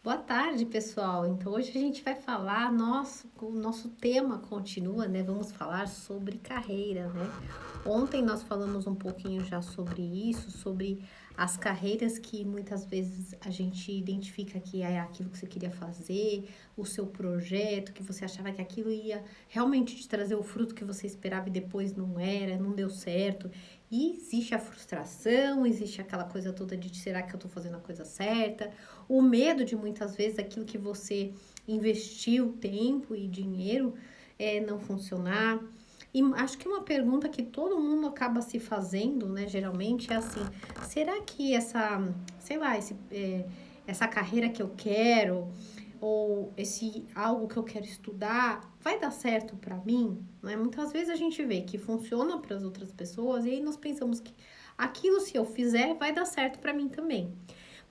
Boa tarde, pessoal. Então, hoje a gente vai falar, o nosso tema continua, né? Vamos falar sobre carreira, né? Ontem nós falamos um pouquinho já sobre isso, sobre as carreiras que muitas vezes a gente identifica que é aquilo que você queria fazer, o seu projeto, que você achava que aquilo ia realmente te trazer o fruto que você esperava e depois não era, não deu certo. E existe a frustração, existe aquela coisa toda de será que eu tô fazendo a coisa certa? O medo de muitas vezes aquilo que você investiu tempo e dinheiro não funcionar. E acho que uma pergunta que todo mundo acaba se fazendo, né, geralmente é assim: será que sei lá, essa carreira que eu quero, ou esse algo que eu quero estudar, vai dar certo para mim? Né? Muitas vezes a gente vê que funciona para as outras pessoas e aí nós pensamos que aquilo, se eu fizer, vai dar certo para mim também.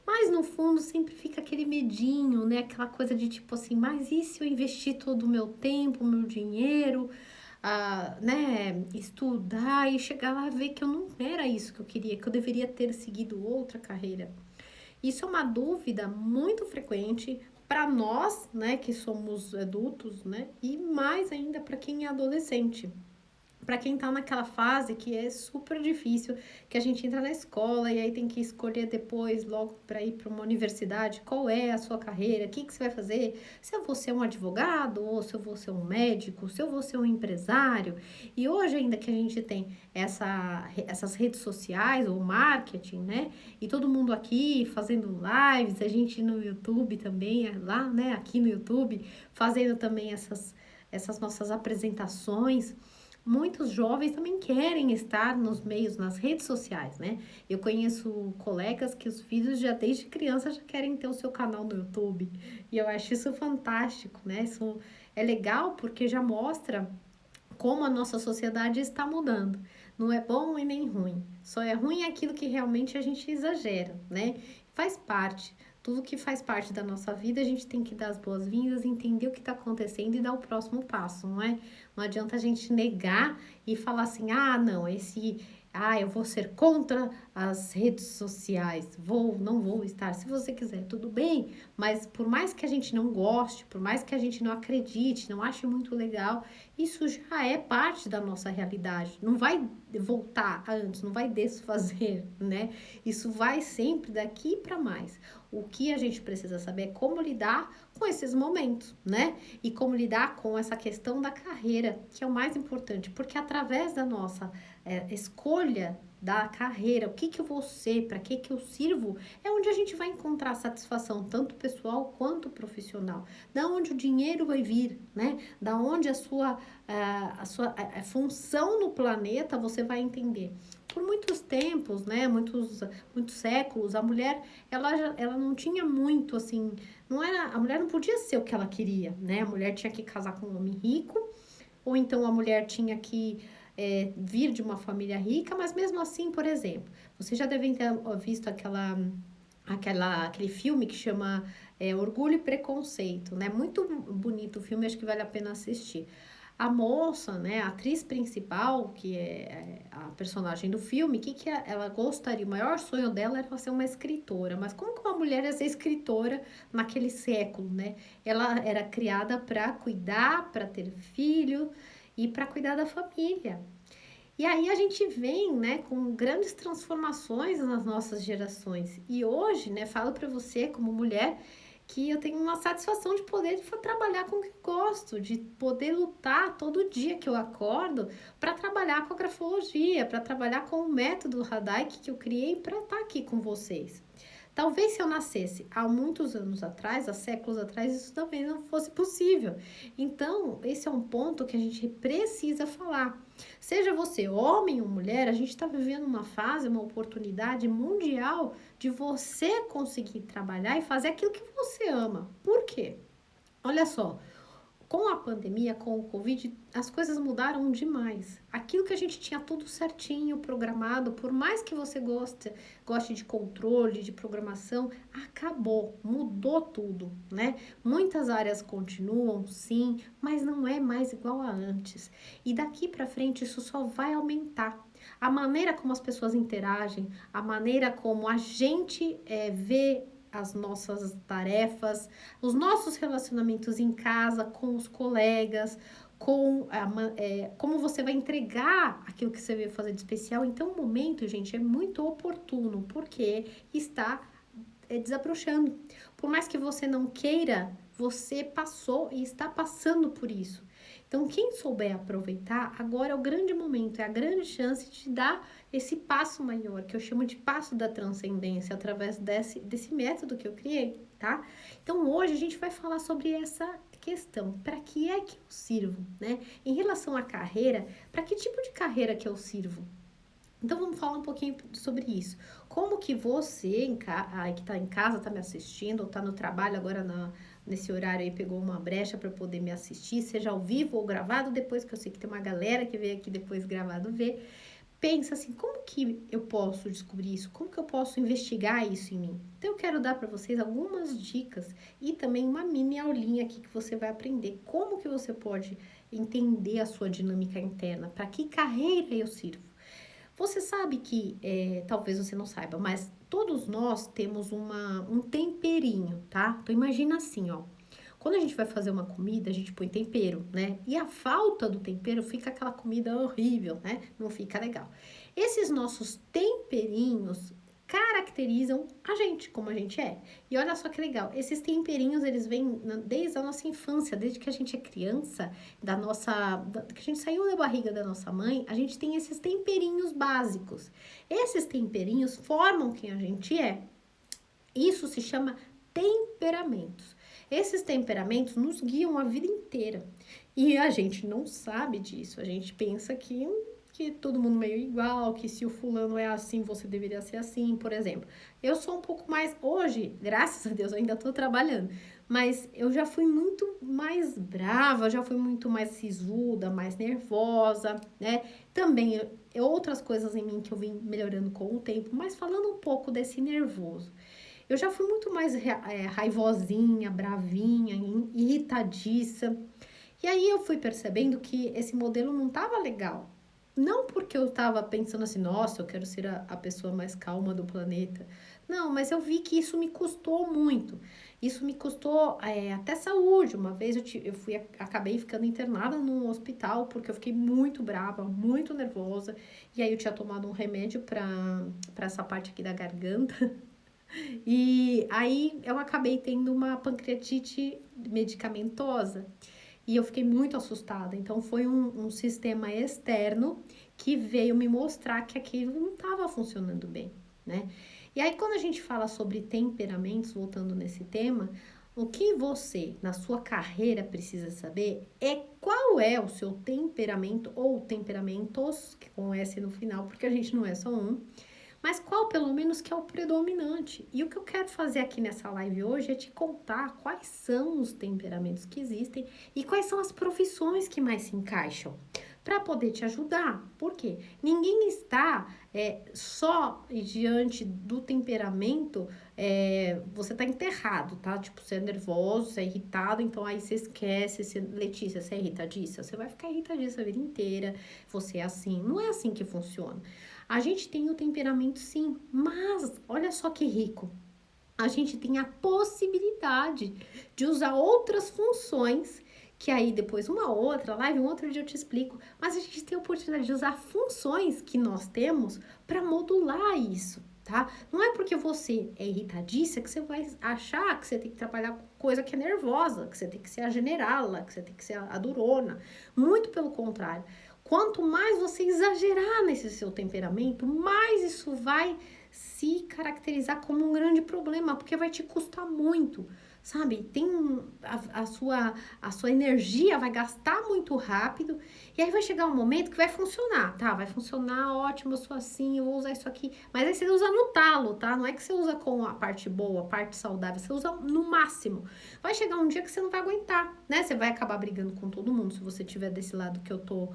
Mas no fundo sempre fica aquele medinho, né? Aquela coisa de tipo assim, mas e se eu investir todo o meu tempo, o meu dinheiro, né? Estudar e chegar lá e ver que eu não era isso que eu queria, que eu deveria ter seguido outra carreira. Isso é uma dúvida muito frequente para nós, né, que somos adultos, né? E mais ainda para quem é adolescente, para quem tá naquela fase que é super difícil, que a gente entra na escola e aí tem que escolher depois, logo para ir para uma universidade, qual é a sua carreira, o que, que você vai fazer, se eu vou ser um advogado, ou se eu vou ser um médico, se eu vou ser um empresário. E hoje ainda que a gente tem essas redes sociais, ou marketing, né? E todo mundo aqui fazendo lives, a gente no YouTube também, lá, né? Aqui no YouTube, fazendo também essas nossas apresentações. Muitos jovens também querem estar nos meios, nas redes sociais, né? Eu conheço colegas que os filhos já desde criança já querem ter o seu canal no YouTube. E eu acho isso fantástico, né? Isso é legal porque já mostra como a nossa sociedade está mudando. Não é bom e nem ruim. Só é ruim aquilo que realmente a gente exagera, né? Faz parte. Tudo que faz parte da nossa vida, a gente tem que dar as boas-vindas, entender o que está acontecendo e dar o próximo passo, não é? Não adianta a gente negar e falar assim: ah, não, eu vou ser contra as redes sociais, não vou estar. Se você quiser, tudo bem, mas por mais que a gente não goste, por mais que a gente não acredite, não ache muito legal, isso já é parte da nossa realidade. Não vai voltar a antes, não vai desfazer, né? Isso vai sempre daqui para mais. O que a gente precisa saber é como lidar com esses momentos, né? E como lidar com essa questão da carreira, que é o mais importante, porque através da nossa escolha da carreira, o que que eu vou ser, para que eu sirvo, é onde a gente vai encontrar satisfação, tanto pessoal quanto profissional. Da onde o dinheiro vai vir, né? Da onde a função no planeta você vai entender. Por muitos tempos, né, muitos séculos, a mulher, ela não tinha muito, assim, a mulher não podia ser o que ela queria, né, a mulher tinha que casar com um homem rico, ou então a mulher tinha que vir de uma família rica, mas mesmo assim, por exemplo, vocês já devem ter visto aquele filme que chama Orgulho e Preconceito, né? Muito bonito o filme, acho que vale a pena assistir. A moça, né, a atriz principal, que é a personagem do filme, que ela gostaria? O maior sonho dela era ser uma escritora. Mas como que uma mulher ia ser escritora naquele século, né? Ela era criada para cuidar, para ter filho e para cuidar da família. E aí a gente vem, né, com grandes transformações nas nossas gerações. E hoje, né, falo para você como mulher que eu tenho uma satisfação de poder trabalhar com o que eu gosto, de poder lutar todo dia que eu acordo para trabalhar com a grafologia, para trabalhar com o método Hadaik que eu criei para estar aqui com vocês. Talvez se eu nascesse há muitos anos atrás, há séculos atrás, isso também não fosse possível. Então, esse é um ponto que a gente precisa falar. Seja você homem ou mulher, a gente está vivendo uma fase, uma oportunidade mundial de você conseguir trabalhar e fazer aquilo que você ama. Por quê? Olha só, com a pandemia, com o Covid, as coisas mudaram demais. Aquilo que a gente tinha tudo certinho, programado, por mais que você goste de controle, de programação, acabou, mudou tudo, né? Muitas áreas continuam, sim, mas não é mais igual a antes. E daqui para frente isso só vai aumentar. A maneira como as pessoas interagem, a maneira como a gente vê as nossas tarefas, os nossos relacionamentos em casa, com os colegas, como você vai entregar aquilo que você veio fazer de especial. Então, o momento, gente, é muito oportuno, porque está desabrochando. Por mais que você não queira, você passou e está passando por isso. Então, quem souber aproveitar, agora é o grande momento, é a grande chance de dar esse passo maior, que eu chamo de passo da transcendência, através desse método que eu criei, tá? Então, hoje a gente vai falar sobre essa questão, para que é que eu sirvo, né? Em relação à carreira, para que tipo de carreira que eu sirvo? Então, vamos falar um pouquinho sobre isso. Como que você, que está em casa, está me assistindo, ou está no trabalho agora nesse horário aí, pegou uma brecha para poder me assistir, seja ao vivo ou gravado, depois que eu sei que tem uma galera que veio aqui depois gravado ver, pensa assim, como que eu posso descobrir isso? Como que eu posso investigar isso em mim? Então, eu quero dar para vocês algumas dicas e também uma mini aulinha aqui que você vai aprender como que você pode entender a sua dinâmica interna, para que carreira eu sirvo. Você sabe que, talvez você não saiba, mas todos nós temos um temperinho, tá? Então, imagina assim, ó. Quando a gente vai fazer uma comida, a gente põe tempero, né? E a falta do tempero fica aquela comida horrível, né? Não fica legal. Esses nossos temperinhos caracterizam a gente, como a gente é. E olha só que legal, esses temperinhos, eles vêm desde a nossa infância, desde que a gente é criança, que a gente saiu da barriga da nossa mãe, a gente tem esses temperinhos básicos. Esses temperinhos formam quem a gente é. Isso se chama temperamentos. Esses temperamentos nos guiam a vida inteira. E a gente não sabe disso. A gente pensa que todo mundo meio igual, que se o fulano é assim, você deveria ser assim, por exemplo. Eu sou um pouco mais, hoje, graças a Deus, eu ainda tô trabalhando, mas eu já fui muito mais brava, já fui muito mais sisuda, mais nervosa, né? Também outras coisas em mim que eu vim melhorando com o tempo, mas falando um pouco desse nervoso. Eu já fui muito mais raivosinha, bravinha, irritadiça. E aí eu fui percebendo que esse modelo não estava legal. Não porque eu estava pensando assim, nossa, eu quero ser a pessoa mais calma do planeta. Não, mas eu vi que isso me custou muito. Isso me custou até saúde. Uma vez acabei ficando internada num hospital porque eu fiquei muito brava, muito nervosa. E aí eu tinha tomado um remédio para essa parte aqui da garganta. E aí eu acabei tendo uma pancreatite medicamentosa. E eu fiquei muito assustada. Então, foi um sistema externo que veio me mostrar que aquilo não estava funcionando bem, né? E aí, quando a gente fala sobre temperamentos, voltando nesse tema, o que você, na sua carreira, precisa saber é qual é o seu temperamento ou temperamentos, com S no final, porque a gente não é só um, mas qual pelo menos que é o predominante. E o que eu quero fazer aqui nessa live hoje é te contar quais são os temperamentos que existem e quais são as profissões que mais se encaixam, para poder te ajudar. Por quê? Ninguém está só diante do temperamento, você tá enterrado, tá? Tipo, você é nervoso, você é irritado, então aí você esquece, Letícia, você é irritadiça? Você vai ficar irritadiça a vida inteira, você é assim. Não é assim que funciona. A gente tem o temperamento sim, mas olha só que rico. A gente tem a possibilidade de usar outras funções, que aí depois uma outra live, um outro dia eu te explico, mas a gente tem a oportunidade de usar funções que nós temos para modular isso, tá? Não é porque você é irritadiça que você vai achar que você tem que trabalhar com coisa que é nervosa, que você tem que ser a generala, que você tem que ser a durona. Muito pelo contrário. Quanto mais você exagerar nesse seu temperamento, mais isso vai se caracterizar como um grande problema, porque vai te custar muito, sabe? A sua energia vai gastar muito rápido, e aí vai chegar um momento que vai funcionar, tá? Vai funcionar, ótimo, eu sou assim, eu vou usar isso aqui, mas aí você usa no talo, tá? Não é que você usa com a parte boa, a parte saudável, você usa no máximo. Vai chegar um dia que você não vai aguentar, né? Você vai acabar brigando com todo mundo, se você estiver desse lado que eu tô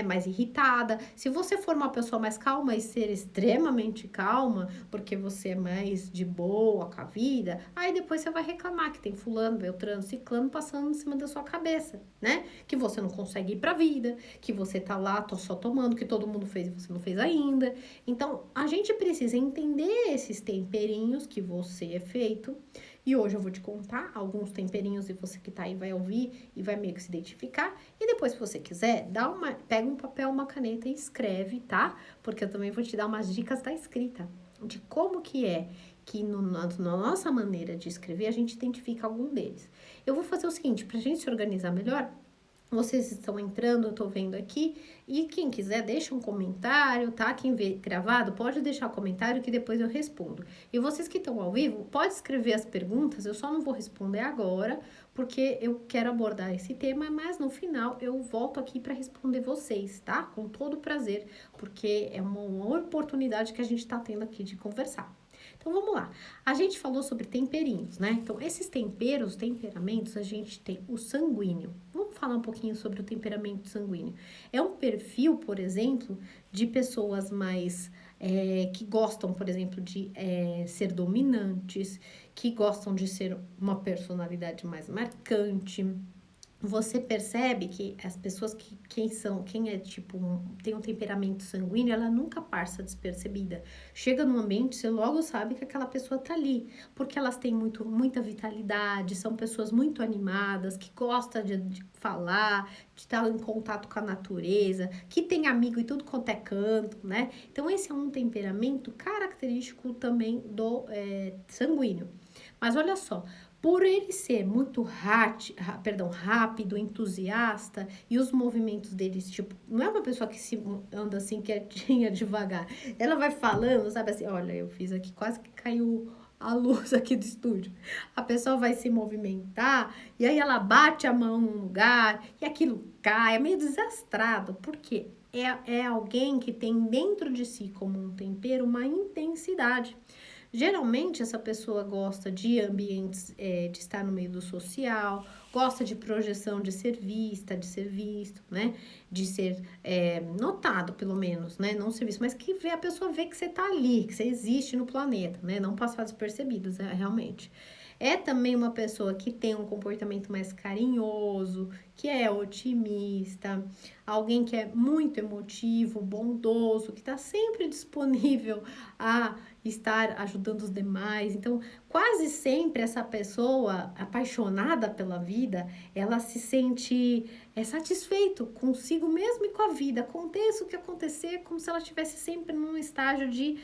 mais irritada. Se você for uma pessoa mais calma e ser extremamente calma, porque você é mais de boa com a vida, aí depois você vai reclamar que tem fulano, beltrano, ciclano passando em cima da sua cabeça, né? Que você não consegue ir pra vida, que você tá lá só tomando, que todo mundo fez e você não fez ainda. Então, a gente precisa entender esses temperinhos que você é feito. E hoje eu vou te contar alguns temperinhos e você que tá aí vai ouvir e vai meio que se identificar. E depois, se você quiser, pega um papel, uma caneta e escreve, tá? Porque eu também vou te dar umas dicas da escrita, de como que é que na nossa maneira de escrever a gente identifica algum deles. Eu vou fazer o seguinte, pra gente se organizar melhor, vocês estão entrando, eu tô vendo aqui. E quem quiser, deixa um comentário, tá? Quem vê gravado, pode deixar o comentário que depois eu respondo. E vocês que estão ao vivo, pode escrever as perguntas, eu só não vou responder agora, porque eu quero abordar esse tema, mas no final eu volto aqui para responder vocês, tá? Com todo prazer, porque é uma oportunidade que a gente tá tendo aqui de conversar. Então vamos lá. A gente falou sobre temperinhos, né? Então, esses temperos, temperamentos, a gente tem o sanguíneo. Vamos falar um pouquinho sobre o temperamento sanguíneo. É um perfil, por exemplo, de pessoas mais que gostam, por exemplo, de ser dominantes, que gostam de ser uma personalidade mais marcante. Você percebe que as pessoas quem é tipo, tem um temperamento sanguíneo, ela nunca passa despercebida. Chega num ambiente, você logo sabe que aquela pessoa tá ali, porque elas têm muita vitalidade, são pessoas muito animadas, que gostam de falar, de estar em contato com a natureza, que tem amigo em tudo quanto é canto, né? Então, esse é um temperamento característico também do sanguíneo. Mas olha só, por ele ser muito rápido, entusiasta, e os movimentos deles, tipo, não é uma pessoa que se anda assim quietinha, devagar. Ela vai falando, sabe assim, olha, eu fiz aqui, quase que caiu a luz aqui do estúdio. A pessoa vai se movimentar, e aí ela bate a mão num lugar, e aquilo cai, é meio desastrado. Por quê? É alguém que tem dentro de si, como um tempero, uma intensidade. Geralmente, essa pessoa gosta de ambientes, de estar no meio do social, gosta de projeção de ser vista, de ser visto, né? De ser notado, pelo menos, né? Não ser visto, mas que a pessoa vê que você tá ali, que você existe no planeta, né? Não passar despercebidos, realmente. É também uma pessoa que tem um comportamento mais carinhoso, que é otimista, alguém que é muito emotivo, bondoso, que está sempre disponível a estar ajudando os demais. Então, quase sempre essa pessoa apaixonada pela vida, ela se sente satisfeito consigo mesmo e com a vida. Aconteça o que acontecer, como se ela estivesse sempre num estágio de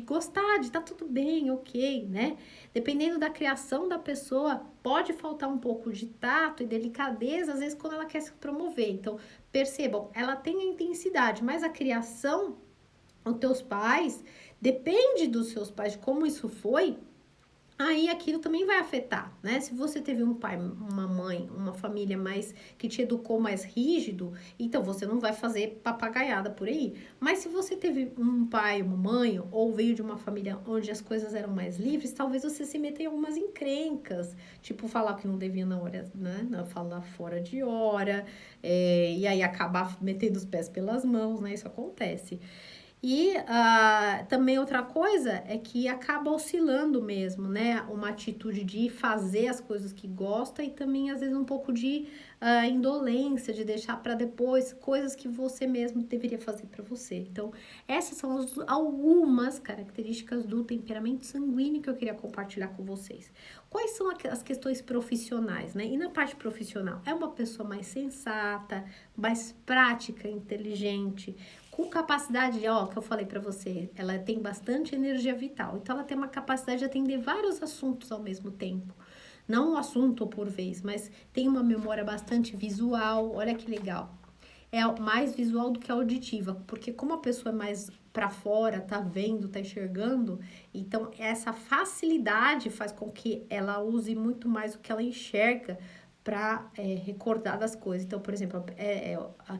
gostar, de tá tudo bem, ok, né? Dependendo da criação da pessoa, pode faltar um pouco de tato e delicadeza, às vezes, quando ela quer se promover. Então, percebam, ela tem a intensidade, mas a criação, os teus pais, depende dos seus pais, de como isso foi, aí aquilo também vai afetar, né? Se você teve um pai, uma mãe, uma família mais que te educou mais rígido, então você não vai fazer papagaiada por aí. Mas se você teve um pai, uma mãe, ou veio de uma família onde as coisas eram mais livres, talvez você se meta em algumas encrencas, tipo falar que não devia na hora, né? Falar fora de hora, e aí acabar metendo os pés pelas mãos, né? Isso acontece. E também outra coisa é que acaba oscilando mesmo, né? Uma atitude de fazer as coisas que gosta e também, às vezes, um pouco de indolência, de deixar para depois coisas que você mesmo deveria fazer para você. Então, essas são algumas características do temperamento sanguíneo que eu queria compartilhar com vocês. Quais são as questões profissionais, né? E na parte profissional, é uma pessoa mais sensata, mais prática, inteligente, com capacidade, que eu falei para você, ela tem bastante energia vital, então ela tem uma capacidade de atender vários assuntos ao mesmo tempo. Não um assunto por vez, mas tem uma memória bastante visual, olha que legal. É mais visual do que auditiva, porque como a pessoa é mais para fora, tá vendo, tá enxergando, então essa facilidade faz com que ela use muito mais o que ela enxerga para recordar das coisas. Então, por exemplo,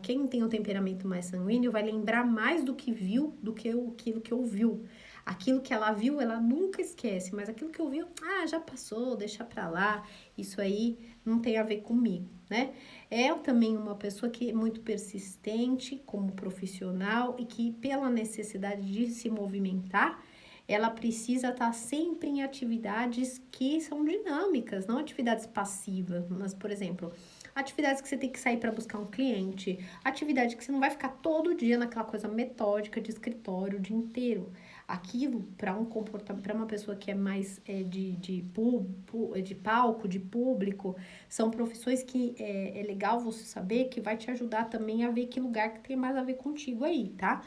quem tem um temperamento mais sanguíneo vai lembrar mais do que viu do que aquilo que ouviu. Aquilo que ela viu, ela nunca esquece, mas aquilo que ouviu, já passou, deixa pra lá, isso aí não tem a ver comigo, né? É também uma pessoa que é muito persistente como profissional e que, pela necessidade de se movimentar, ela precisa estar sempre em atividades que são dinâmicas, não atividades passivas, mas, por exemplo, atividades que você tem que sair para buscar um cliente, atividade que você não vai ficar todo dia naquela coisa metódica de escritório o dia inteiro. Aquilo, para um comportamento, para uma pessoa que é mais de palco, de público, são profissões que é legal você saber que vai te ajudar também a ver que lugar que tem mais a ver contigo aí, tá?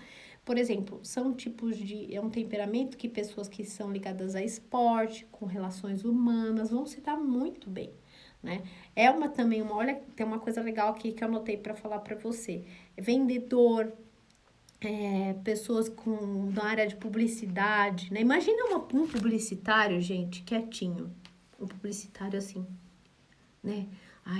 Por exemplo, são tipos de... É um temperamento que pessoas que são ligadas a esporte, com relações humanas, vão se dar muito bem, né? Olha, tem uma coisa legal aqui que eu anotei para falar para você. Vendedor, pessoas na área de publicidade, né? Imagina um publicitário, gente, quietinho. Um publicitário assim, né?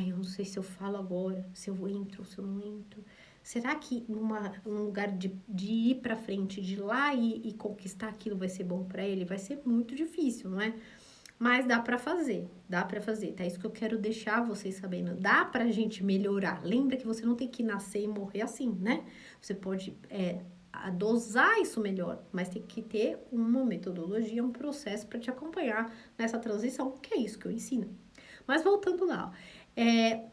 Eu não sei se eu falo agora, se eu entro ou se eu não entro. Será que num lugar de ir pra frente, de ir lá e conquistar aquilo vai ser bom pra ele? Vai ser muito difícil, não é? Mas dá pra fazer, tá? Isso que eu quero deixar vocês sabendo. Dá pra gente melhorar. Lembra que você não tem que nascer e morrer assim, né? Você pode dosar isso melhor, mas tem que ter uma metodologia, um processo para te acompanhar nessa transição, que é isso que eu ensino. Mas voltando lá,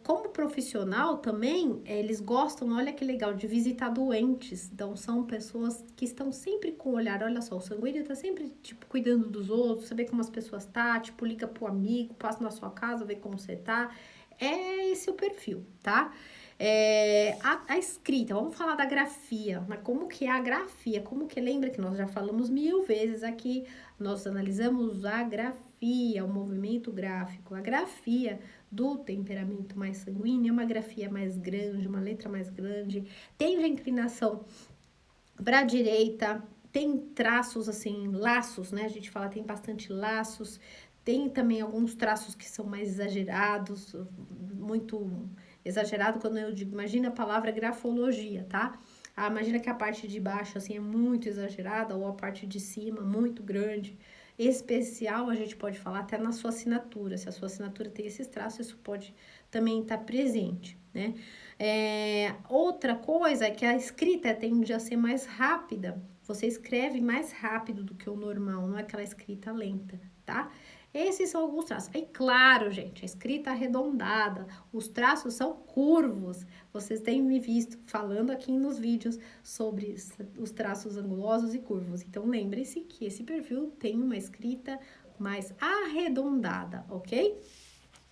como profissional também, eles gostam, olha que legal, de visitar doentes. Então, são pessoas que estão sempre com o olhar, olha só, o sanguíneo tá sempre, tipo, cuidando dos outros, saber como as pessoas tá, tipo, liga pro amigo, passa na sua casa, vê como você tá. É esse o perfil, tá? A escrita, vamos falar da grafia, mas como que é a grafia? Como que lembra que nós já falamos 1000 vezes aqui, nós analisamos a grafia, o movimento gráfico, a grafia do temperamento mais sanguíneo, é uma grafia mais grande, uma letra mais grande, tende a inclinação para a direita, tem traços assim, laços, né? A gente fala, tem bastante laços, tem também alguns traços que são mais exagerados, muito exagerado quando eu digo, imagina a palavra grafologia, tá? Imagina que a parte de baixo, assim, é muito exagerada, ou a parte de cima, muito grande. Especial, a gente pode falar até na sua assinatura. Se a sua assinatura tem esses traços, isso pode também estar presente, né? Outra coisa é que a escrita tende a ser mais rápida. Você escreve mais rápido do que o normal, não é aquela escrita lenta, tá? Esses são alguns traços. Aí, claro, gente, a escrita arredondada, os traços são curvos. Vocês têm me visto falando aqui nos vídeos sobre os traços angulosos e curvos. Então, lembre-se que esse perfil tem uma escrita mais arredondada, ok?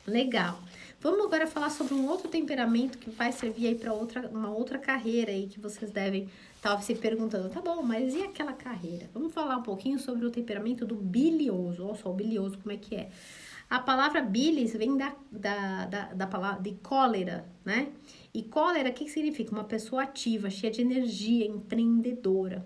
Legal. Vamos agora falar sobre um outro temperamento que vai servir aí para uma outra carreira aí que vocês devem estar se perguntando, tá bom, mas e aquela carreira? Vamos falar um pouquinho sobre o temperamento do bilioso. Olha só, o bilioso, como é que é? A palavra bilis vem da palavra de cólera, né? E cólera, o que significa? Uma pessoa ativa, cheia de energia, empreendedora.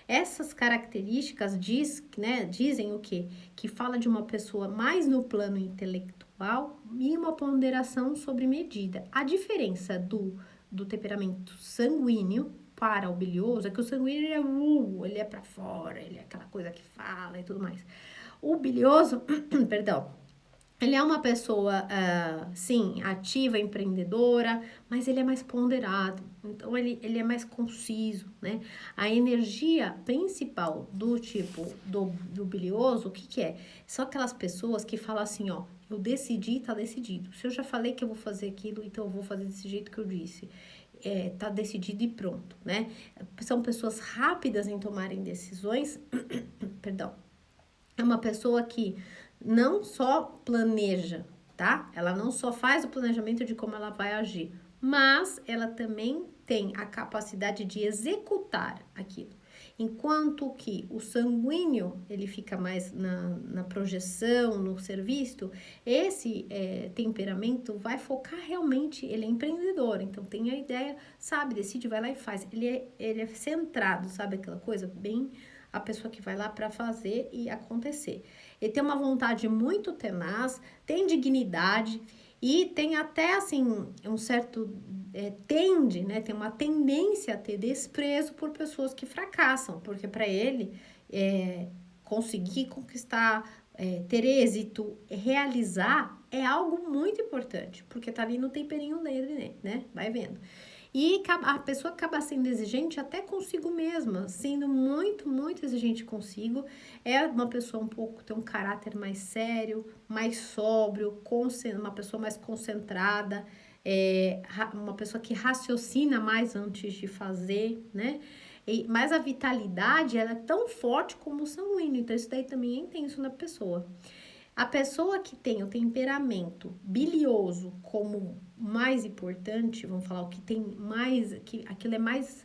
Essas características dizem o quê? Que fala de uma pessoa mais no plano intelectual e uma ponderação sobre medida. A diferença do temperamento sanguíneo para o bilioso é que o sanguíneo ele é para fora, ele é aquela coisa que fala e tudo mais. O bilioso, perdão, ele é uma pessoa, sim, ativa, empreendedora, mas ele é mais ponderado. Então, ele é mais conciso, né? A energia principal do tipo do bilioso, o que que é? São aquelas pessoas que falam assim, ó, eu decidi, tá decidido. Se eu já falei que eu vou fazer aquilo, então eu vou fazer desse jeito que eu disse. Tá decidido e pronto, né? São pessoas rápidas em tomarem decisões, perdão. É uma pessoa que não só planeja, tá? Ela não só faz o planejamento de como ela vai agir, mas ela também tem a capacidade de executar aquilo. Enquanto que o sanguíneo, ele fica mais na projeção, no serviço, esse temperamento vai focar realmente, ele é empreendedor, então tem a ideia, sabe, decide, vai lá e faz. Ele é centrado, sabe aquela coisa bem... A pessoa que vai lá para fazer e acontecer. Ele tem uma vontade muito tenaz, tem dignidade e tem até, assim, um certo... tende, né? Tem uma tendência a ter desprezo por pessoas que fracassam, porque para ele, conseguir conquistar, ter êxito, realizar, é algo muito importante, porque tá ali no temperinho dele, né? Vai vendo. E a pessoa acaba sendo exigente até consigo mesma, sendo muito, muito exigente consigo. É uma pessoa um pouco, tem um caráter mais sério, mais sóbrio, uma pessoa mais concentrada, uma pessoa que raciocina mais antes de fazer, né? Mas a vitalidade, ela é tão forte como o sanguíneo, então isso daí também é intenso na pessoa. A pessoa que tem o temperamento bilioso como mais importante, vamos falar o que tem mais, que aquilo é mais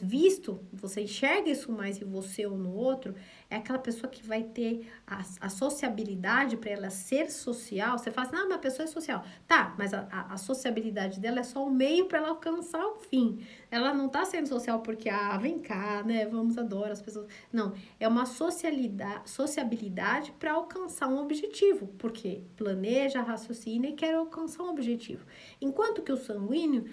visto, você enxerga isso mais em você ou no outro, é aquela pessoa que vai ter a sociabilidade para ela ser social. Você fala assim, ah, mas a pessoa é social. Tá, mas a sociabilidade dela é só o meio para ela alcançar o fim. Ela não tá sendo social porque, vem cá, né, vamos, adoro as pessoas. Não, é uma sociabilidade para alcançar um objetivo, porque planeja, raciocina e quer alcançar um objetivo. Enquanto que o sanguíneo,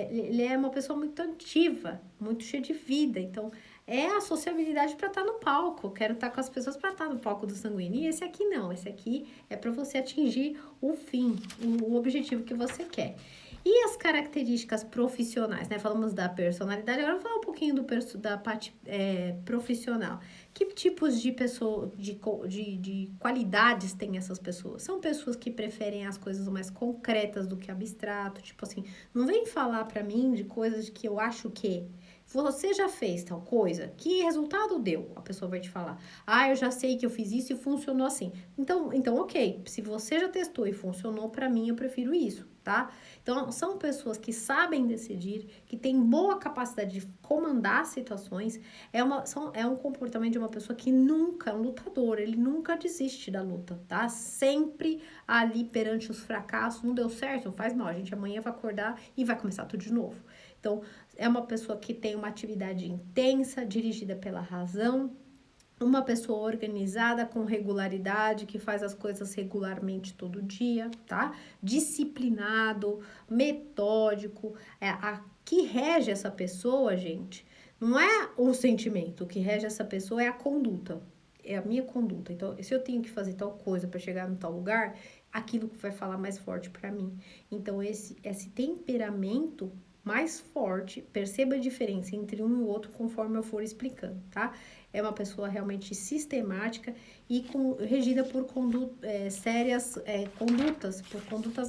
ele é uma pessoa muito ativa, muito cheia de vida, então é a sociabilidade para estar no palco. Eu quero estar com as pessoas para estar no palco do sanguíneo. E esse aqui não, esse aqui é para você atingir o fim, o objetivo que você quer. E as características profissionais, né? Falamos da personalidade, agora vamos falar um pouquinho da parte profissional. Que tipos de pessoa, de qualidades tem essas pessoas? São pessoas que preferem as coisas mais concretas do que abstrato, tipo assim, não vem falar pra mim de coisas que eu acho que você já fez tal coisa, que resultado deu? A pessoa vai te falar, eu já sei que eu fiz isso e funcionou assim. Então ok, se você já testou e funcionou, pra mim eu prefiro isso, tá? Então, são pessoas que sabem decidir, que têm boa capacidade de comandar situações. É um comportamento de uma pessoa que nunca, um lutador, ele nunca desiste da luta, tá? Sempre ali perante os fracassos, não deu certo, não faz mal, a gente amanhã vai acordar e vai começar tudo de novo. Então, é uma pessoa que tem uma atividade intensa, dirigida pela razão, uma pessoa organizada com regularidade, que faz as coisas regularmente todo dia, tá? Disciplinado, metódico. A que rege essa pessoa, gente, não é o sentimento. O que rege essa pessoa é a conduta. É a minha conduta. Então, se eu tenho que fazer tal coisa para chegar no tal lugar, aquilo que vai falar mais forte para mim. Então, esse temperamento mais forte, perceba a diferença entre um e o outro conforme eu for explicando, tá? É uma pessoa realmente sistemática e regida por condutas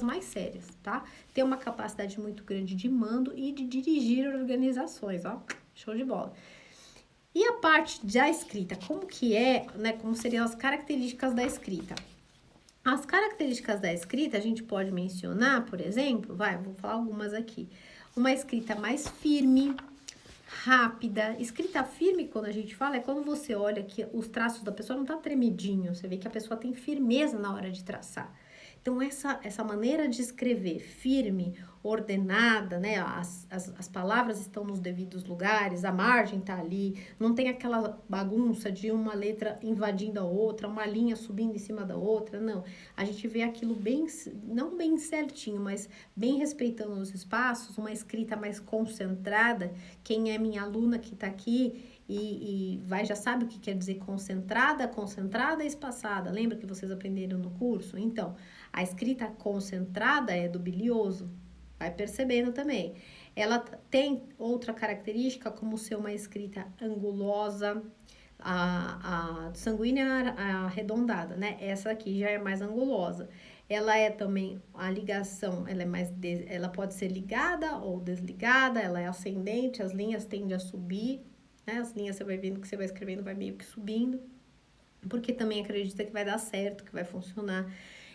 mais sérias, tá? Tem uma capacidade muito grande de mando e de dirigir organizações, ó, show de bola. E a parte da escrita, como que é, né, como seriam as características da escrita? As características da escrita, a gente pode mencionar, por exemplo, vou falar algumas aqui. Uma escrita mais firme, rápida. Escrita firme, quando a gente fala, é quando você olha que os traços da pessoa não tá tremidinho, você vê que a pessoa tem firmeza na hora de traçar. Então, essa maneira de escrever firme, ordenada, né? As palavras estão nos devidos lugares, a margem tá ali, não tem aquela bagunça de uma letra invadindo a outra, uma linha subindo em cima da outra, não. A gente vê aquilo bem, não bem certinho, mas bem respeitando os espaços, uma escrita mais concentrada. Quem é minha aluna que tá aqui já sabe o que quer dizer concentrada e espaçada. Lembra que vocês aprenderam no curso? Então, a escrita concentrada é do bilioso, vai percebendo também. Ela tem outra característica, como ser uma escrita angulosa, a sanguínea arredondada, né? Essa aqui já é mais angulosa. Ela é também, a ligação, ela pode ser ligada ou desligada, ela é ascendente, as linhas tendem a subir, né? As linhas você vai vendo que você vai escrevendo, vai meio que subindo, porque também acredita que vai dar certo, que vai funcionar.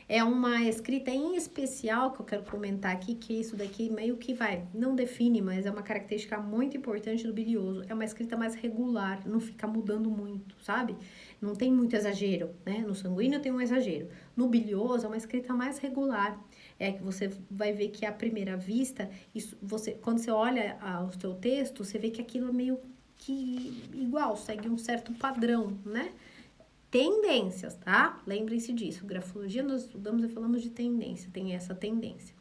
É uma escrita em especial que eu quero comentar aqui, que isso daqui meio que não define, mas é uma característica muito importante do bilioso. É uma escrita mais regular, não fica mudando muito, sabe? Não tem muito exagero, né? No sanguíneo tem um exagero. No bilioso é uma escrita mais regular. É que você vai ver que à primeira vista, quando você olha o seu texto, você vê que aquilo é meio que igual, segue um certo padrão, né? Tendências, tá? Lembrem-se disso. Grafologia nós estudamos e falamos de tendência, tem essa tendência.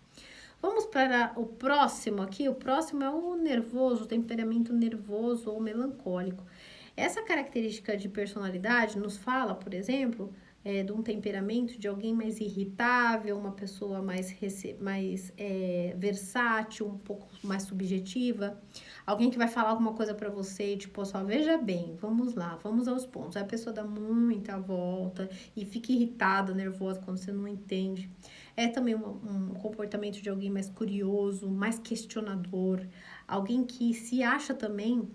Vamos para o próximo aqui. O próximo é o nervoso, o temperamento nervoso ou melancólico. Essa característica de personalidade nos fala, por exemplo, de um temperamento de alguém mais irritável, uma pessoa mais versátil, um pouco mais subjetiva, alguém que vai falar alguma coisa para você, tipo, só veja bem, vamos lá, vamos aos pontos. Aí a pessoa dá muita volta e fica irritada, nervosa quando você não entende. É também um comportamento de alguém mais curioso, mais questionador, alguém que se acha também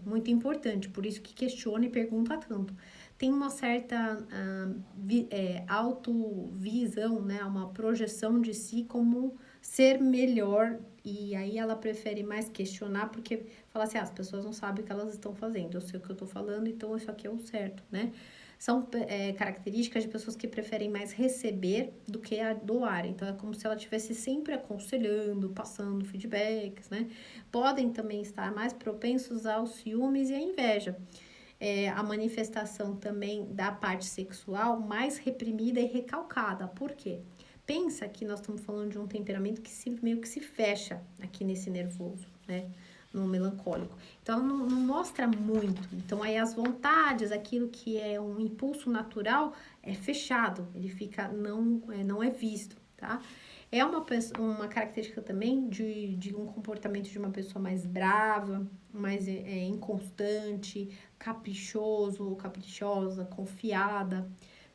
muito importante, por isso que questiona e pergunta tanto. Tem uma certa autovisão, né? Uma projeção de si como ser melhor, e aí ela prefere mais questionar, porque fala assim, as pessoas não sabem o que elas estão fazendo, eu sei o que eu tô falando, então isso aqui é o certo, né? São características de pessoas que preferem mais receber do que doar. Então, é como se ela estivesse sempre aconselhando, passando feedbacks, né? Podem também estar mais propensos aos ciúmes e à inveja. A manifestação também da parte sexual mais reprimida e recalcada. Por quê? Pensa que nós estamos falando de um temperamento que meio que se fecha aqui nesse nervoso, né? No melancólico. Então, não mostra muito. Então, aí as vontades, aquilo que é um impulso natural, é fechado. Ele fica, não é visto, tá? É uma característica também de um comportamento de uma pessoa mais brava, mais inconstante, caprichoso, caprichosa, confiada,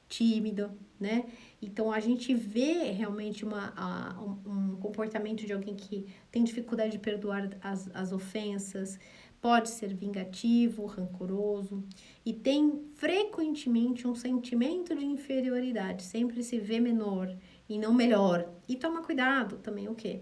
tímida, né? Então, a gente vê realmente um comportamento de alguém que tem dificuldade de perdoar as ofensas, pode ser vingativo, rancoroso e tem frequentemente um sentimento de inferioridade, sempre se vê menor e não melhor. E toma cuidado também, o quê?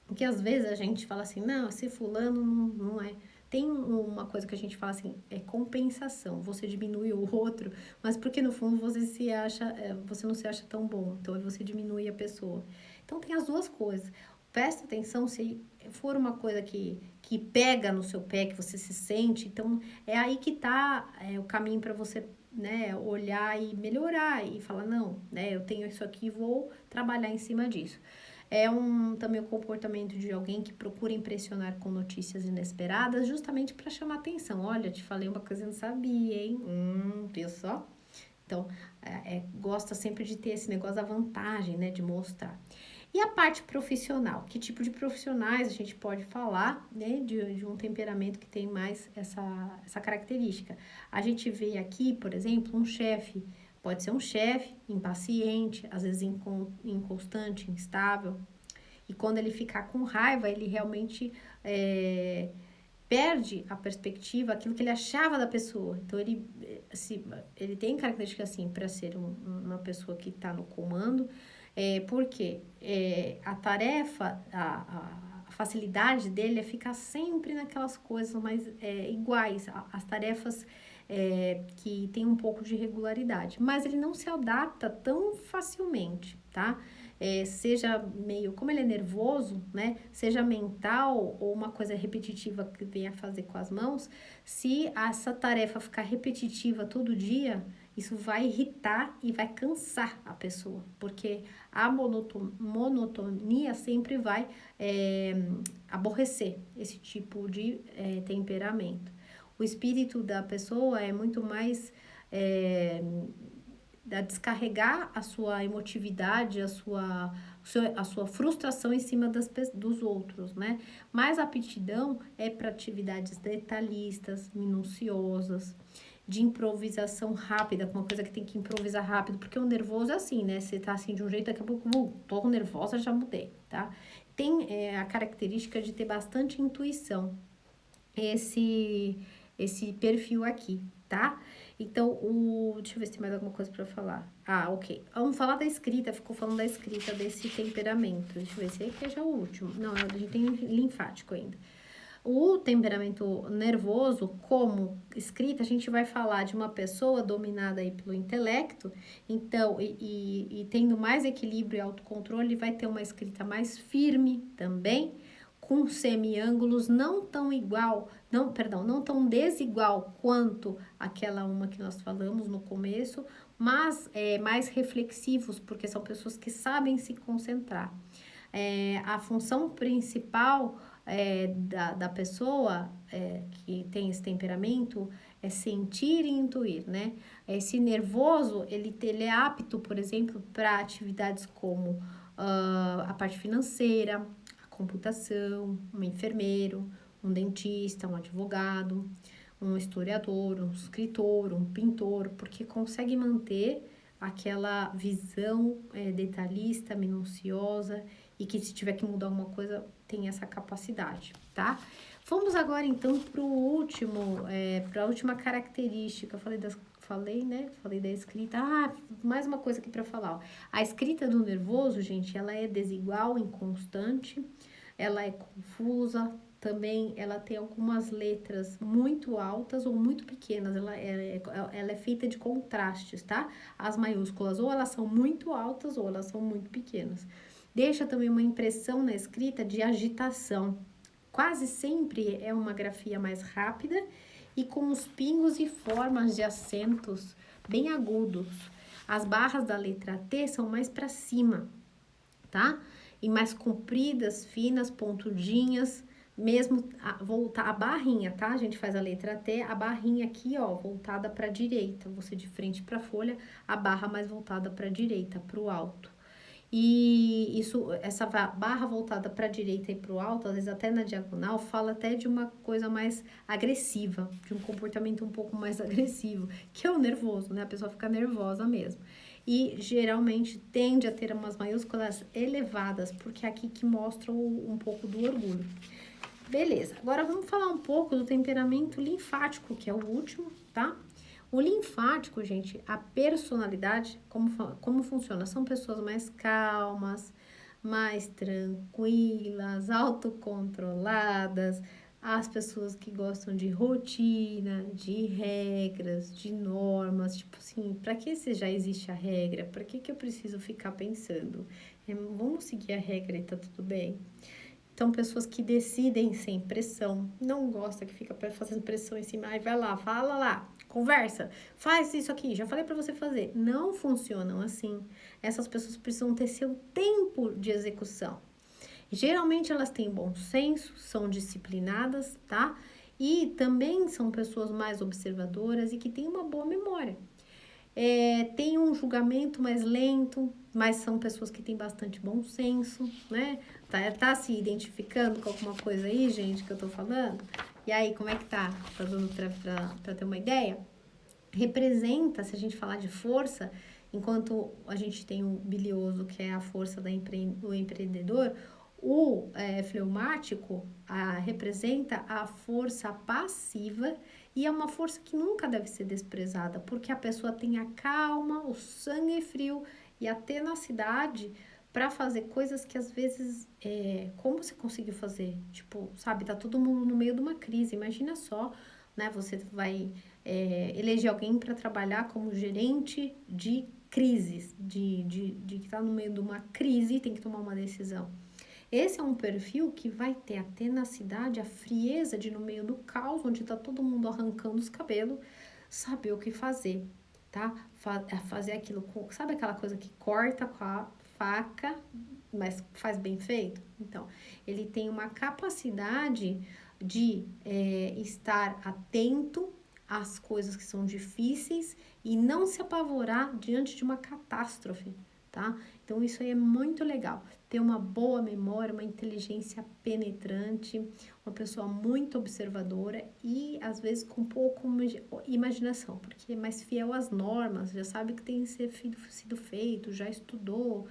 Porque às vezes a gente fala assim, não, esse fulano não é. Tem uma coisa que a gente fala assim, é compensação. Você diminui o outro, mas porque no fundo você não se acha tão bom. Então você diminui a pessoa. Então tem as duas coisas. Presta atenção se for uma coisa que pega no seu pé, que você se sente. Então é aí que tá o caminho para você, né, olhar e melhorar e falar, não, né, eu tenho isso aqui, vou trabalhar em cima disso. Também o comportamento de alguém que procura impressionar com notícias inesperadas, justamente para chamar atenção. Olha, te falei uma coisa que eu não sabia, hein? Viu só? Então, gosta sempre de ter esse negócio da vantagem, né? De mostrar. E a parte profissional? Que tipo de profissionais a gente pode falar, né? De um temperamento que tem mais essa característica. A gente vê aqui, por exemplo, um chefe. Pode ser um chefe impaciente, às vezes inconstante, instável. E quando ele ficar com raiva, ele realmente perde a perspectiva, aquilo que ele achava da pessoa. Então, ele tem características assim para ser uma pessoa que está no comando, porque a tarefa, a facilidade dele é ficar sempre naquelas coisas mais iguais, as tarefas que tem um pouco de regularidade, mas ele não se adapta tão facilmente, tá? Seja meio, como ele é nervoso, né? Seja mental ou uma coisa repetitiva que venha a fazer com as mãos, se essa tarefa ficar repetitiva todo dia, isso vai irritar e vai cansar a pessoa, porque a monotonia sempre vai aborrecer esse tipo de temperamento. O espírito da pessoa é muito mais a descarregar a sua emotividade, a sua frustração em cima dos outros, né? Mas a aptidão é para atividades detalhistas, minuciosas, de improvisação rápida, uma coisa que tem que improvisar rápido, porque o nervoso é assim, né? Você tá assim de um jeito, daqui a pouco, tô nervosa, já mudei, tá? Tem a característica de ter bastante intuição, esse perfil aqui, tá? Então, deixa eu ver se tem mais alguma coisa para falar. Ok. Vamos falar da escrita, ficou falando da escrita desse temperamento. Deixa eu ver se aqui é já o último. Não, a gente tem linfático ainda. O temperamento nervoso, como escrita, a gente vai falar de uma pessoa dominada aí pelo intelecto, então, e tendo mais equilíbrio e autocontrole, vai ter uma escrita mais firme também, com semiângulos não tão não tão desigual quanto aquela uma que nós falamos no começo, mas mais reflexivos, porque são pessoas que sabem se concentrar. A função principal da pessoa que tem esse temperamento é sentir e intuir, né? Esse nervoso, ele é apto, por exemplo, para atividades como a parte financeira, a computação, um enfermeiro, um dentista, um advogado, um historiador, um escritor, um pintor, porque consegue manter aquela visão detalhista, minuciosa e que se tiver que mudar alguma coisa tem essa capacidade, tá? Vamos agora então para o último, para a última característica. Falei da escrita. Ah, mais uma coisa aqui para falar. Ó. A escrita do nervoso, gente, ela é desigual, inconstante, ela é confusa, também ela tem algumas letras muito altas ou muito pequenas, ela é feita de contrastes, tá? As maiúsculas ou elas são muito altas ou elas são muito pequenas. Deixa também uma impressão na escrita de agitação. Quase sempre é uma grafia mais rápida e com os pingos e formas de acentos bem agudos. As barras da letra T são mais para cima, tá? E mais compridas, finas, pontudinhas, mesmo a barrinha, tá? A gente faz a letra T, a barrinha aqui, ó, voltada para a direita, você de frente para a folha, a barra mais voltada para a direita, para o alto. E essa barra voltada para a direita e para o alto, às vezes até na diagonal, fala até de uma coisa mais agressiva, de um comportamento um pouco mais agressivo, que é o nervoso, né? A pessoa fica nervosa mesmo. E geralmente tende a ter umas maiúsculas elevadas, porque é aqui que mostra um pouco do orgulho. Beleza, agora vamos falar um pouco do temperamento linfático, que é o último, tá? O linfático, gente, a personalidade, como funciona? São pessoas mais calmas, mais tranquilas, autocontroladas, as pessoas que gostam de rotina, de regras, de normas, tipo assim, para que se já existe a regra? Para que eu preciso ficar pensando? Vamos seguir a regra e tá tudo bem? Então, pessoas que decidem sem pressão, não gosta que fica fazendo pressão em cima, ai, vai lá, fala lá, conversa, faz isso aqui, já falei para você fazer. Não funcionam assim. Essas pessoas precisam ter seu tempo de execução. Geralmente elas têm bom senso, são disciplinadas, tá? E também são pessoas mais observadoras e que têm uma boa memória. Tem um julgamento mais lento, mas são pessoas que têm bastante bom senso, né? Tá se identificando com alguma coisa aí, gente, que eu tô falando? E aí, como é que tá? Tá dando pra ter uma ideia? Representa, se a gente falar de força, enquanto a gente tem o bilioso, que é a força do empreendedor, o fleumático representa a força passiva e é uma força que nunca deve ser desprezada, porque a pessoa tem a calma, o sangue frio e a tenacidade para fazer coisas que às vezes, como você conseguiu fazer? Tipo, sabe, tá todo mundo no meio de uma crise, imagina só, né? Você vai eleger alguém para trabalhar como gerente de crises, de que tá no meio de uma crise e tem que tomar uma decisão. Esse é um perfil que vai ter a tenacidade, a frieza de no meio do caos, onde tá todo mundo arrancando os cabelos, saber o que fazer, tá? Fazer aquilo com, sabe aquela coisa que corta com a faca, mas faz bem feito? Então, ele tem uma capacidade de estar atento às coisas que são difíceis e não se apavorar diante de uma catástrofe, tá? Então, isso aí é muito legal. Ter uma boa memória, uma inteligência penetrante, uma pessoa muito observadora e, às vezes, com pouco imaginação, porque é mais fiel às normas, já sabe que tem que ser sido feito, já estudou,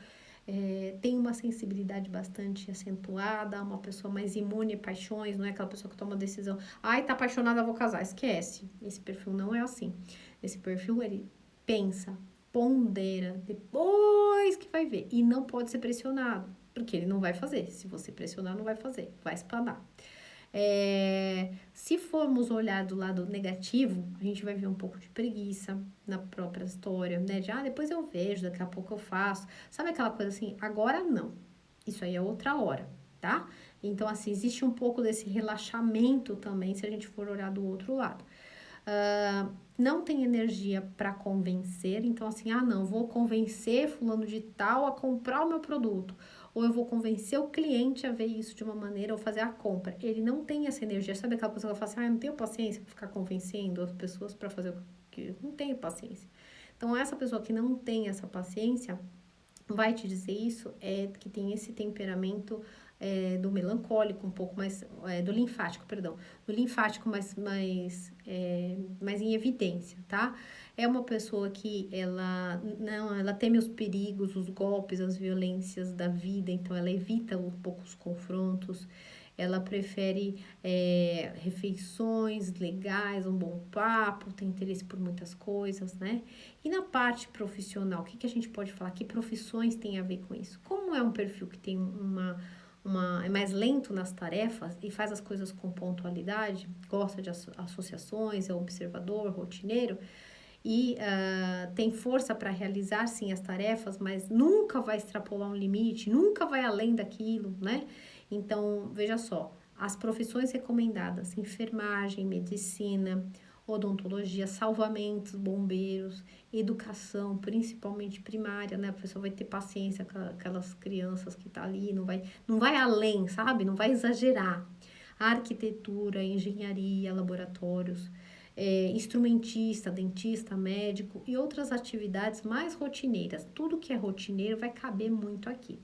tem uma sensibilidade bastante acentuada, uma pessoa mais imune a paixões, não é aquela pessoa que toma decisão, ai, tá apaixonada, vou casar, esquece. Esse perfil não é assim. Esse perfil, ele pensa, pondera, depois que vai ver. E não pode ser pressionado, porque ele não vai fazer. Se você pressionar, não vai fazer, vai espanar. Se formos olhar do lado negativo, a gente vai ver um pouco de preguiça na própria história, né? De, depois eu vejo, daqui a pouco eu faço. Sabe aquela coisa assim, agora não. Isso aí é outra hora, tá? Então, assim, existe um pouco desse relaxamento também, se a gente for olhar do outro lado. Não tem energia para convencer, então assim, não, vou convencer fulano de tal a comprar o meu produto, ou eu vou convencer o cliente a ver isso de uma maneira ou fazer a compra. Ele não tem essa energia, sabe aquela pessoa que fala assim, eu não tenho paciência para ficar convencendo as pessoas para fazer o que não tenho paciência. Então essa pessoa que não tem essa paciência vai te dizer isso, que tem esse temperamento do melancólico, um pouco mais, do linfático, perdão, do linfático mais em evidência, tá? É uma pessoa que ela teme os perigos, os golpes, as violências da vida, então ela evita um pouco os confrontos, ela prefere refeições legais, um bom papo, tem interesse por muitas coisas, né? E na parte profissional, o que a gente pode falar? Que profissões tem a ver com isso? Como é um perfil que tem é mais lento nas tarefas e faz as coisas com pontualidade, gosta de associações, é observador, rotineiro, e tem força para realizar sim as tarefas, mas nunca vai extrapolar um limite, nunca vai além daquilo, né? Então, veja só, as profissões recomendadas, enfermagem, medicina, odontologia, salvamentos, bombeiros, educação, principalmente primária, né? A pessoa vai ter paciência com aquelas crianças que tá ali, não vai além, sabe? Não vai exagerar. Arquitetura, engenharia, laboratórios, instrumentista, dentista, médico e outras atividades mais rotineiras. Tudo que é rotineiro vai caber muito aqui.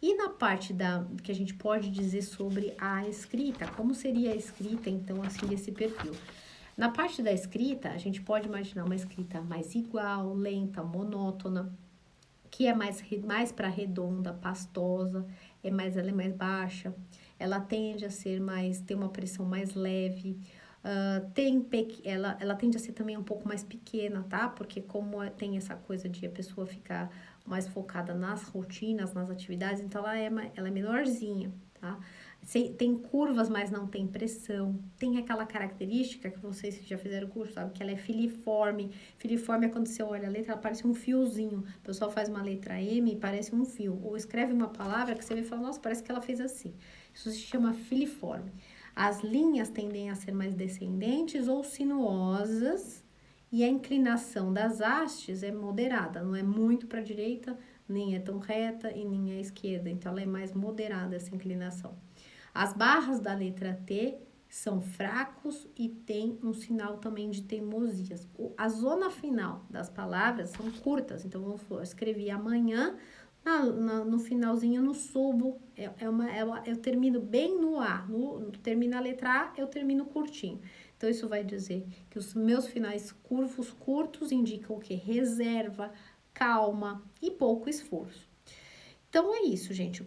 E na parte que a gente pode dizer sobre a escrita, como seria a escrita, então, assim, desse perfil? Na parte da escrita, a gente pode imaginar uma escrita mais igual, lenta, monótona, que é mais para redonda, pastosa, ela é mais baixa, ela tende a ter uma pressão mais leve, ela tende a ser também um pouco mais pequena, tá? Porque tem essa coisa de a pessoa ficar mais focada nas rotinas, nas atividades, então ela é menorzinha, tá? Tem curvas, mas não tem pressão. Tem aquela característica que vocês que já fizeram curso, sabe? Que ela é filiforme. Filiforme é quando você olha a letra, ela parece um fiozinho. O pessoal faz uma letra M e parece um fio. Ou escreve uma palavra que você vê e fala, nossa, parece que ela fez assim. Isso se chama filiforme. As linhas tendem a ser mais descendentes ou sinuosas e a inclinação das hastes é moderada. Não é muito para a direita, nem é tão reta e nem é à esquerda. Então, ela é mais moderada essa inclinação. As barras da letra T são fracos e tem um sinal também de teimosias. A zona final das palavras são curtas, então eu escrevi amanhã, no finalzinho no subo, eu termino bem no A, termina a letra A, eu termino curtinho. Então isso vai dizer que os meus finais curtos indicam o que? Reserva, calma e pouco esforço. Então é isso, gente.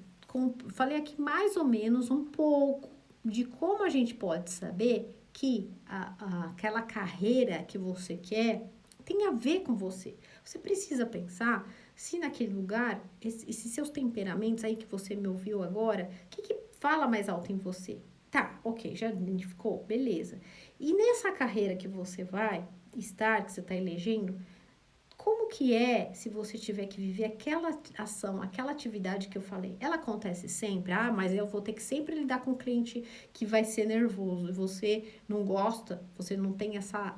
Falei aqui mais ou menos um pouco de como a gente pode saber que aquela carreira que você quer tem a ver com você. Você precisa pensar se naquele lugar, esses seus temperamentos aí que você me ouviu agora, o que fala mais alto em você? Tá, ok, já identificou? Beleza. E nessa carreira que você vai estar, que você está elegendo, como que se você tiver que viver aquela ação, aquela atividade que eu falei? Ela acontece sempre? Mas eu vou ter que sempre lidar com um cliente que vai ser nervoso e você não gosta, você não tem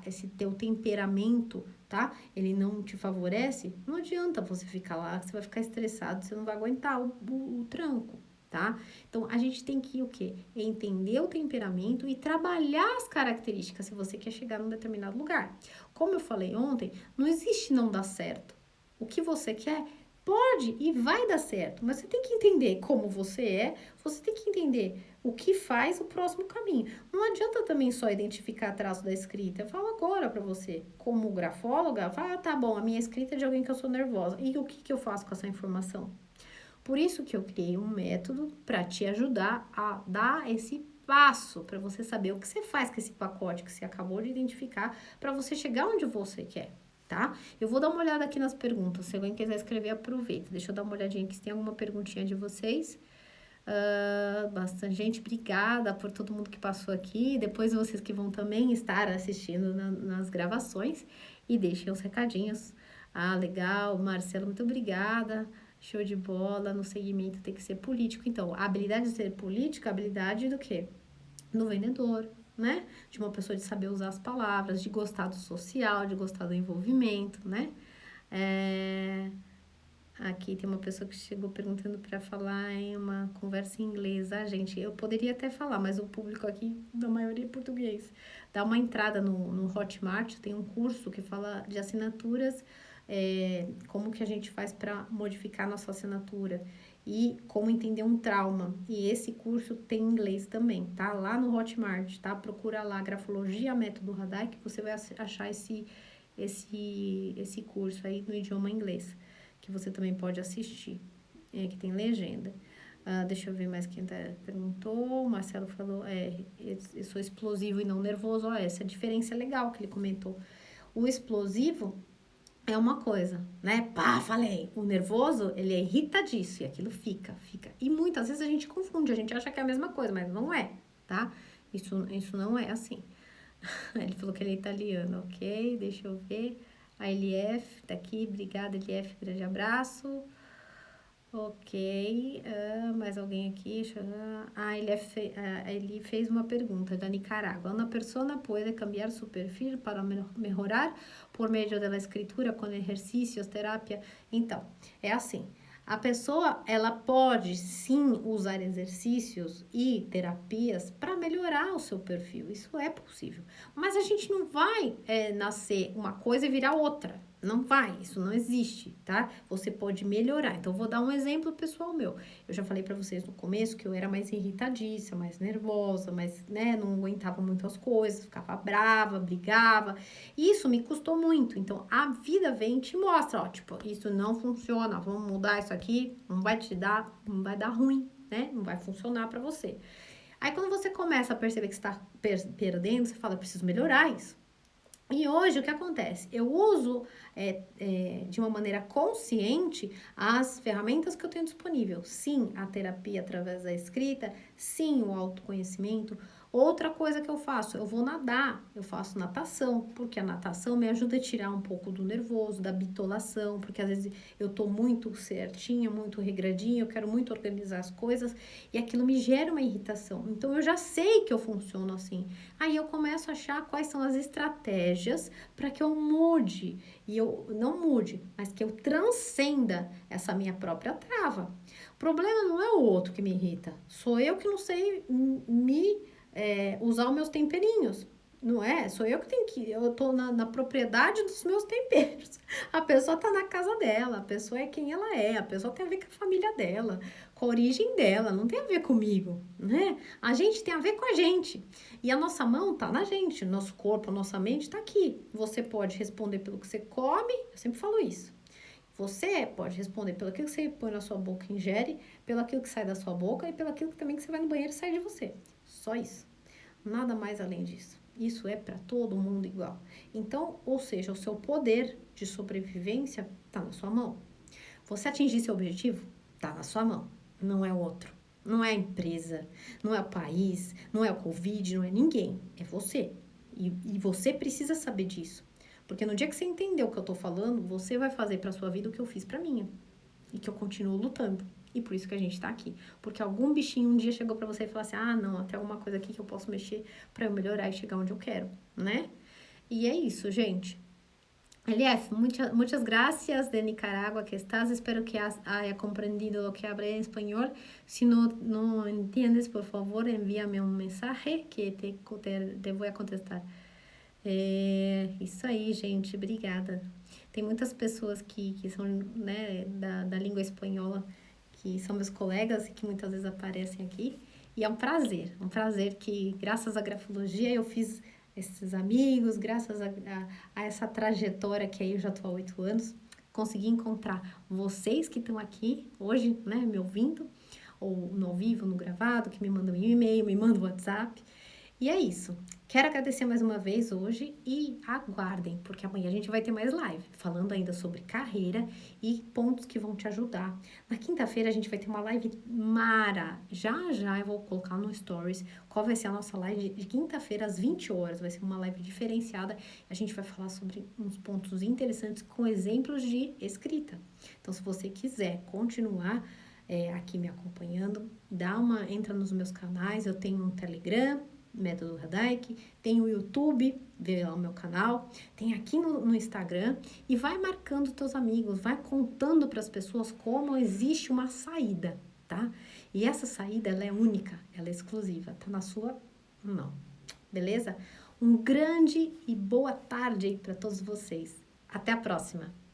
esse teu temperamento, tá? Ele não te favorece, não adianta você ficar lá, você vai ficar estressado, você não vai aguentar o tranco, tá? Então, a gente tem que o quê? Entender o temperamento e trabalhar as características se você quer chegar num determinado lugar. Como eu falei ontem, não existe não dar certo. O que você quer pode e vai dar certo, mas você tem que entender como você tem que entender o que faz o próximo caminho. Não adianta também só identificar traço da escrita. Eu falo agora para você, como grafóloga, fala, tá bom, a minha escrita é de alguém que eu sou nervosa. E o que eu faço com essa informação? Por isso que eu criei um método para te ajudar a dar esse passo, para você saber o que você faz com esse pacote que você acabou de identificar, para você chegar onde você quer, tá? Eu vou dar uma olhada aqui nas perguntas, se alguém quiser escrever, aproveita. Deixa eu dar uma olhadinha aqui se tem alguma perguntinha de vocês. Bastante gente, obrigada por todo mundo que passou aqui, depois vocês que vão também estar assistindo nas gravações, e deixem os recadinhos. Legal, Marcelo, muito obrigada. Show de bola, no segmento tem que ser político. Então, a habilidade de ser política, a habilidade do quê? Do vendedor, né? De uma pessoa de saber usar as palavras, de gostar do social, de gostar do envolvimento, né? Aqui tem uma pessoa que chegou perguntando para falar em uma conversa em inglês. Ah, gente, eu poderia até falar, mas o público aqui, da maioria, é português. Dá uma entrada no Hotmart, tem um curso que fala de assinaturas, como que a gente faz para modificar nossa assinatura e como entender um trauma. E esse curso tem inglês também, tá? Lá no Hotmart, tá? Procura lá, Grafologia Método Radar, que você vai achar esse curso aí no idioma inglês, que você também pode assistir, que tem legenda. Deixa eu ver mais quem perguntou. O Marcelo falou, eu sou explosivo e não nervoso. Essa diferença é legal que ele comentou. O explosivo é uma coisa, né? Pá, falei. O nervoso, ele é irritadiço e aquilo fica. E muitas vezes a gente confunde, a gente acha que é a mesma coisa, mas não é, tá? Isso não é assim. Ele falou que ele é italiano, ok? Deixa eu ver. A Elief tá aqui, obrigada, Elief, grande abraço. Ok, mais alguém aqui? Ele fez uma pergunta da Nicarágua. Uma pessoa pode cambiar seu perfil para melhorar por meio da escritura com exercícios, terapia? Então, é assim. A pessoa, ela pode sim usar exercícios e terapias para melhorar o seu perfil. Isso é possível. Mas a gente não vai nascer uma coisa e virar outra. Não vai, isso não existe, tá? Você pode melhorar. Então, eu vou dar um exemplo pessoal meu. Eu já falei pra vocês no começo que eu era mais irritadiça, mais nervosa, mais, né, não aguentava muito as coisas, ficava brava, brigava. E isso me custou muito. Então, a vida vem e te mostra, ó, tipo, isso não funciona, vamos mudar isso aqui, não vai dar ruim, né? Não vai funcionar pra você. Aí, quando você começa a perceber que você tá perdendo, você fala, eu preciso melhorar isso. E hoje, o que acontece? Eu uso de uma maneira consciente as ferramentas que eu tenho disponível. Sim, a terapia através da escrita, sim, o autoconhecimento. Outra coisa que eu faço, eu vou nadar, eu faço natação, porque a natação me ajuda a tirar um pouco do nervoso, da bitolação, porque às vezes eu tô muito certinha, muito regradinha, eu quero muito organizar as coisas e aquilo me gera uma irritação. Então eu já sei que eu funciono assim. Aí eu começo a achar quais são as estratégias para que eu mude, e eu não mude, mas que eu transcenda essa minha própria trava. O problema não é o outro que me irrita, sou eu que não sei usar os meus temperinhos. Não é? Sou eu que tenho que. Eu tô na propriedade dos meus temperos. A pessoa tá na casa dela, a pessoa é quem ela é, a pessoa tem a ver com a família dela, com a origem dela, não tem a ver comigo, né? A gente tem a ver com a gente. E a nossa mão tá na gente, o nosso corpo, a nossa mente tá aqui. Você pode responder pelo que você come, eu sempre falo isso. Você pode responder pelo que você põe na sua boca e ingere, pelo aquilo que sai da sua boca e pelo aquilo que também que você vai no banheiro e sai de você. Só isso. Nada mais além disso. Isso é para todo mundo igual. Então, ou seja, o seu poder de sobrevivência está na sua mão. Você atingir seu objetivo? Está na sua mão. Não é outro. Não é a empresa, não é o país, não é o Covid, não é ninguém. É você. E você precisa saber disso. Porque no dia que você entender o que eu tô falando, você vai fazer pra sua vida o que eu fiz pra minha. E que eu continuo lutando. E por isso que a gente tá aqui. Porque algum bichinho um dia chegou pra você e falou assim, não, tem alguma coisa aqui que eu posso mexer pra eu melhorar e chegar onde eu quero, né? E é isso, gente. Elief, muchas gracias de Nicaragua que estás. Espero que haya comprendido lo que hablé en español. Si no entiendes, por favor, envíame un mensaje que te voy a contestar. Isso aí, gente. Obrigada. Tem muitas pessoas que são, né, da língua espanhola, que são meus colegas e que muitas vezes aparecem aqui. E é um prazer que, graças à grafologia, eu fiz esses amigos, graças a essa trajetória que aí eu já estou há 8 anos, consegui encontrar vocês que estão aqui hoje, né, me ouvindo, ou no ao vivo, no gravado, que me mandam um e-mail, me mandam um WhatsApp. E é isso. Quero agradecer mais uma vez hoje e aguardem, porque amanhã a gente vai ter mais live, falando ainda sobre carreira e pontos que vão te ajudar. Na quinta-feira a gente vai ter uma live mara. Já eu vou colocar no Stories qual vai ser a nossa live de quinta-feira às 20 horas. Vai ser uma live diferenciada. A gente vai falar sobre uns pontos interessantes com exemplos de escrita. Então, se você quiser continuar aqui me acompanhando, entra nos meus canais. Eu tenho um Telegram, Método Radaick, tem o YouTube, vê lá o meu canal, tem aqui no Instagram e vai marcando teus amigos, vai contando para as pessoas como existe uma saída, tá? E essa saída, ela é única, ela é exclusiva, tá na sua mão, beleza? Um grande e boa tarde aí para todos vocês. Até a próxima!